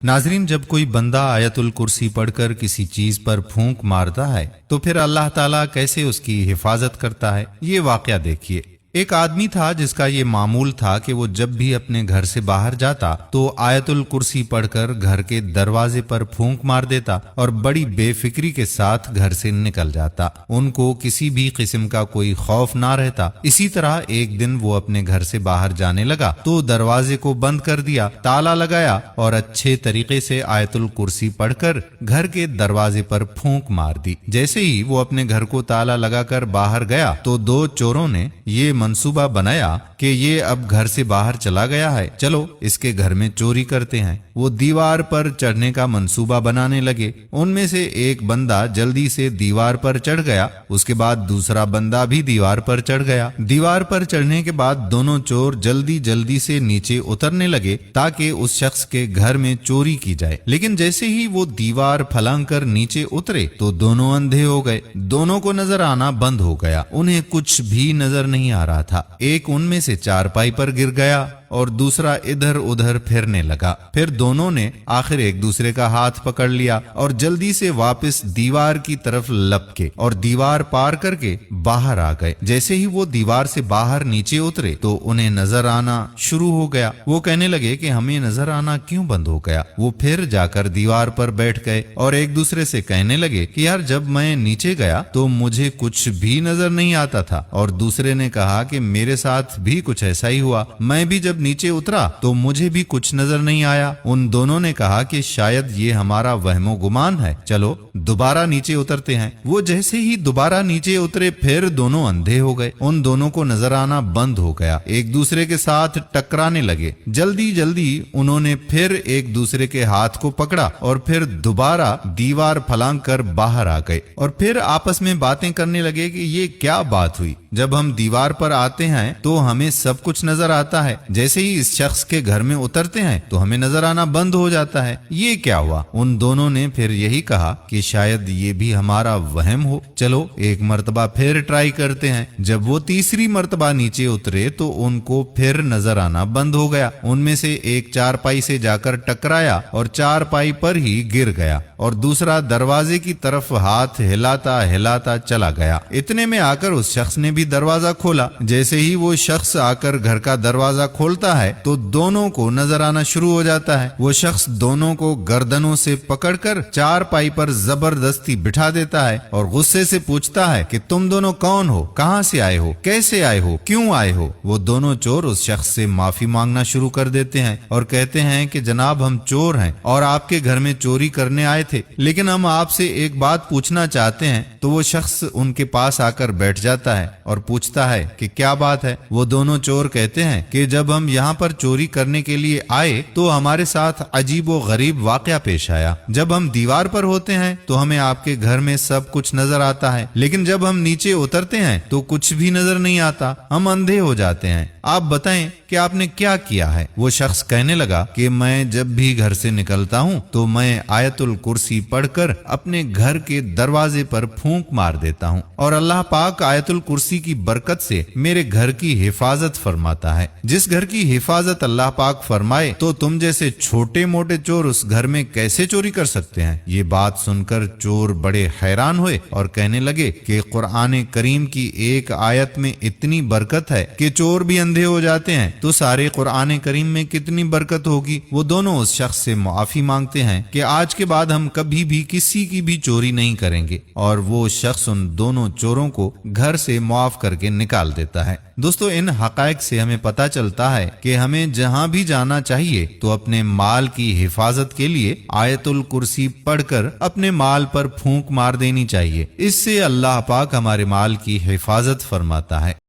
नाजरीन, जब कोई बंदा आयतुल कुर्सी पढ़कर किसी चीज पर फूंक मारता है तो फिर अल्लाह ताला कैसे उसकी हिफाजत करता है, ये वाकया देखिए। एक आदमी था जिसका ये मामूल था कि वो जब भी अपने घर से बाहर जाता तो आयतुल कुर्सी पढ़कर घर के दरवाजे पर फूंक मार देता और बड़ी बेफिक्री के साथ घर से निकल जाता। उनको किसी भी किस्म का कोई खौफ ना रहता। इसी तरह एक दिन वो अपने घर से बाहर जाने लगा तो दरवाजे को बंद कर दिया, ताला लगाया और अच्छे तरीके से आयतुल कुर्सी पढ़कर घर के दरवाजे पर फूंक मार दी। जैसे ही वो अपने घर को ताला लगाकर बाहर गया तो दो चोरों ने ये मंसूबा बनाया कि ये अब घर से बाहर चला गया है, चलो इसके घर में चोरी करते हैं। वो दीवार पर चढ़ने का मंसूबा बनाने लगे। उनमें से एक बंदा जल्दी से दीवार पर चढ़ गया, उसके बाद दूसरा बंदा भी दीवार पर चढ़ गया। दीवार पर चढ़ने के बाद दोनों चोर जल्दी जल्दी से नीचे उतरने लगे ताकि उस शख्स के घर में चोरी की जाए। लेकिन जैसे ही वो दीवार फलांग कर नीचे उतरे तो दोनों अंधे हो गए। दोनों को नजर आना बंद हो गया, उन्हें कुछ भी नजर नहीं आ रहा था। एक उनमें से चारपाई पर गिर गया और दूसरा इधर उधर फिरने लगा। फिर दोनों ने आखिर एक दूसरे का हाथ पकड़ लिया और जल्दी से वापस दीवार की तरफ लपके और दीवार पार करके बाहर आ गए। जैसे ही वो दीवार से बाहर नीचे उतरे तो उन्हें नजर आना शुरू हो गया। वो कहने लगे कि हमें नजर आना क्यों बंद हो गया। वो फिर जाकर दीवार पर बैठ गए और एक दूसरे से कहने लगे कि यार, जब मैं नीचे गया तो मुझे कुछ भी नजर नहीं आता था। और दूसरे ने कहा कि मेरे साथ भी कुछ ऐसा ही हुआ, मैं भी जब नीचे उतरा तो मुझे भी कुछ नजर नहीं आया। उन दोनों ने कहा कि शायद ये हमारा वहमो गुमान है, चलो दोबारा नीचे उतरते हैं। वो जैसे ही दोबारा नीचे उतरे फिर दोनों अंधे हो गए। उन दोनों को नजर आना बंद हो गया, एक दूसरे के साथ टकराने लगे। जल्दी जल्दी उन्होंने फिर एक दूसरे के हाथ को पकड़ा और फिर दोबारा दीवार फलांग कर बाहर आ गए और फिर आपस में बातें करने लगे कि ये क्या बात हुई, जब हम दीवार पर आते हैं तो हमें सब कुछ नजर आता है, जैसे ही इस शख्स के घर में उतरते हैं तो हमें नजर आना बंद हो जाता है, ये क्या हुआ। उन दोनों ने फिर यही कहा कि शायद ये भी हमारा वहम हो, चलो एक मर्तबा फिर ट्राई करते हैं। जब वो तीसरी मर्तबा नीचे उतरे तो उनको फिर नजर आना बंद हो गया। उनमें से एक चारपाई से जाकर टकराया और चारपाई पर ही गिर गया और दूसरा दरवाजे की तरफ हाथ हिलाता हिलाता चला गया। इतने में आकर उस शख्स ने भी दरवाजा खोला। जैसे ही वो शख्स आकर घर का दरवाजा खोलता है तो दोनों को नजर आना शुरू हो जाता है। वो शख्स दोनों को गर्दनों से पकड़कर चारपाई पर जबरदस्ती बिठा देता है और गुस्से से पूछता है कि तुम दोनों कौन हो, कहां से आए हो, कैसे आए हो, क्यों आए हो। वो दोनों चोर उस शख्स से माफी मांगना शुरू कर देते हैं और कहते हैं कि जनाब, हम चोर हैं और आपके घर में चोरी करने आए थे, लेकिन हम आपसे एक बात पूछना चाहते हैं। तो वो शख्स उनके पास आकर बैठ जाता है और पूछता है कि क्या बात है। वो दोनों चोर कहते हैं कि जब हम यहाँ पर चोरी करने के लिए आए तो हमारे साथ अजीब व गरीब वाकया पेश आया। जब हम दीवार पर होते हैं तो हमें आपके घर में सब कुछ नजर आता है, लेकिन जब हम नीचे उतरते हैं तो कुछ भी नजर नहीं आता, हम अंधे हो जाते हैं। आप बताएं कि आपने क्या किया है। वो शख्स कहने लगा कि मैं जब भी घर से निकलता हूँ तो मैं आयतुल कुर्सी पढ़कर अपने घर के दरवाजे पर फूंक मार देता हूँ और अल्लाह पाक आयतुल कुर्सी की बरकत से मेरे घर की हिफाजत फरमाता है। जिस घर की हिफाजत अल्लाह पाक फरमाए तो तुम जैसे छोटे मोटे चोर उस घर में कैसे चोरी कर सकते हैं। ये बात सुनकर चोर बड़े हैरान हुए और कहने लगे कि कुरान करीम की एक आयत में इतनी बरकत है कि चोर भी अंधे हो जाते हैं, तो सारे कुरान करीम में कितनी बरकत होगी। वो दोनों उस शख्स से माफी मांगते हैं कि आज के बाद हम कभी भी किसी की भी चोरी नहीं करेंगे और वो शख्स उन दोनों चोरों को घर से माफ करके निकाल देता है। दोस्तों, इन हकायक से हमें पता चलता है कि हमें जहां भी जाना चाहिए तो अपने माल की हिफाजत के लिए आयतुल कुर्सी पढ़कर अपने माल पर फूंक मार देनी चाहिए। इससे अल्लाह पाक हमारे माल की हिफाजत फरमाता है।